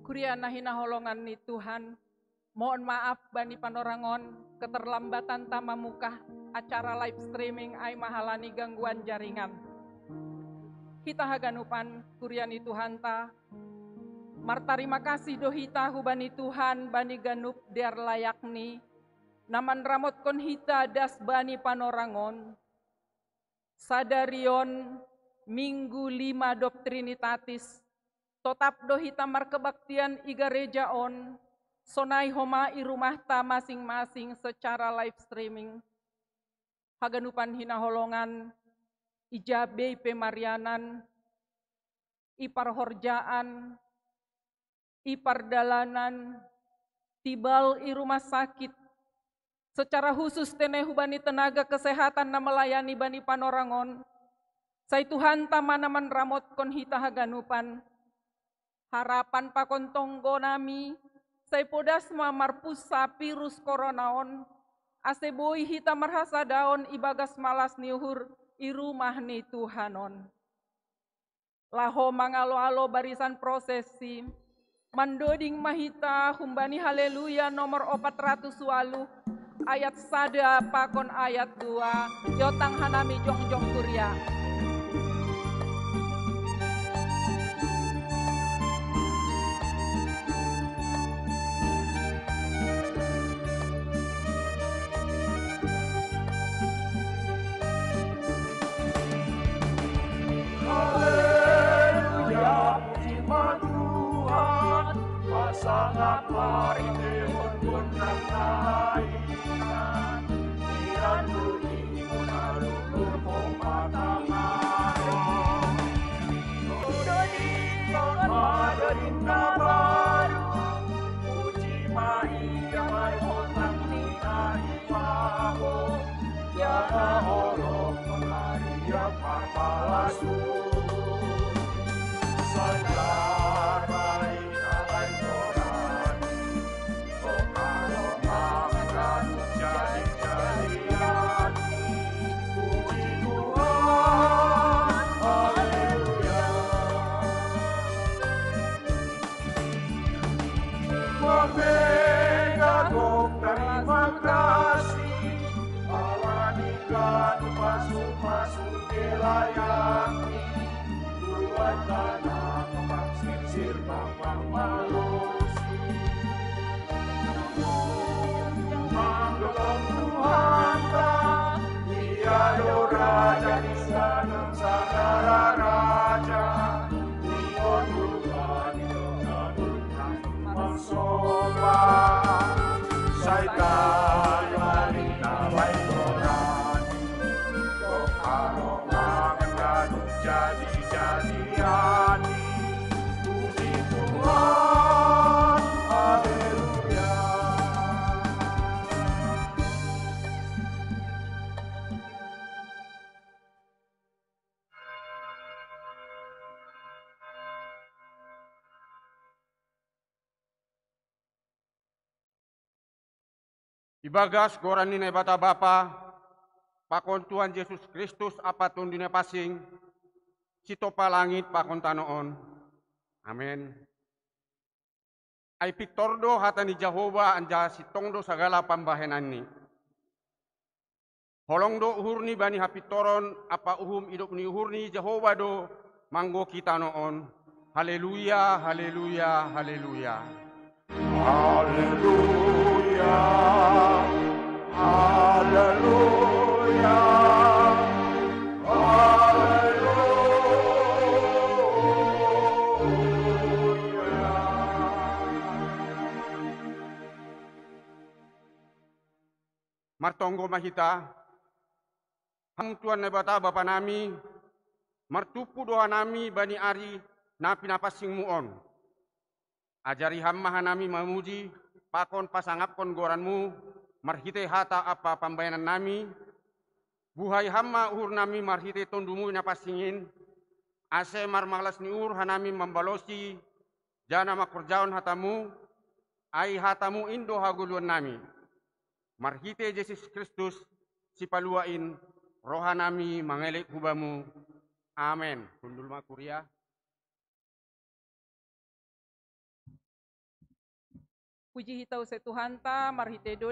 Kuriana hinaholongan ni Tuhan, mohon maaf bani panorangon keterlambatan tamamukah acara live streaming ay mahalani gangguan jaringan. Kita haganupan kuriani Tuhan ta, martarima kasih dohita hubani Tuhan bani ganup der layakni, naman ramot kon hita das bani panorangon, sadarion minggu 5 Trinitatis, totap dohita markebaktian igareja on, sonai homa i rumah ta masing-masing secara live streaming. Haganupan hinaholongan, ijabe pemarianan, iparhorjaan, ipardalanan, tibal i rumah sakit, secara khusus tenehu bani tenaga kesehatan na melayani bani panorangon, say Tuhan tamanaman ramot kon hita haganupan, harapan pakon tonggo nami, say podas marpusa virus koronaon, ase boy hita marhasa daon ibagas malas niuhur i rumah ni Tuhanon. Laho mangalo-alo barisan prosesi, mandoding mahita humbani haleluya nomor 408 ayat 1 pakon ayat 2, yotang hanami jongjong kuria. Sangat mari Tuhan pun naikan, iran budi menalur pematangaro. Madodin baru, uji mahia marhotang nina ipaho, jaga holok mengaria parpalasu. Sadar baik masuk kelayani, buat tanah kembang sisir bawang malusi. Manggelong Tuhan ta, Dia do Raja di sana sagala raja, Tuhan Tuhan itu kadutkan mangsoba, Saitan marina baik jadi-jadian, puji Tuhan, haleluya. Ibagas goran nina bata Bapa, pakon Tuhan Yesus Kristus apatun dunia pasing, sitopa langit pakon tanoon. Amin. Ay piktordo hata ni Jehovah anja sitongdo sagala pambahenan ni. Holongdo uhur ni bani hapitoron apa uhum hidup ni uhur ni Jehovah do manggo kita noon. Haleluya, haleluya, haleluya. Haleluya, haleluya. Martonggo mahita, hang Tuhan na bata Bapa nami, martupu doa nami bani ari na pinapasing muon. Ajari hamma nami mamuji, pakon pasangapkon goranmu, marhite hata apa pambayanan nami, buhay hamma uhur nami marhite tondumu napasingin, ase marmalas ni ur hanami membalosi, jana makurjaon hatamu, ai hatamu indo haguluan nami. Marhite Yesus Kristus si paluain rohanami mangelik hubamu. Amin. Kundul makuria. Puji hitau se Tuhan ta marhite do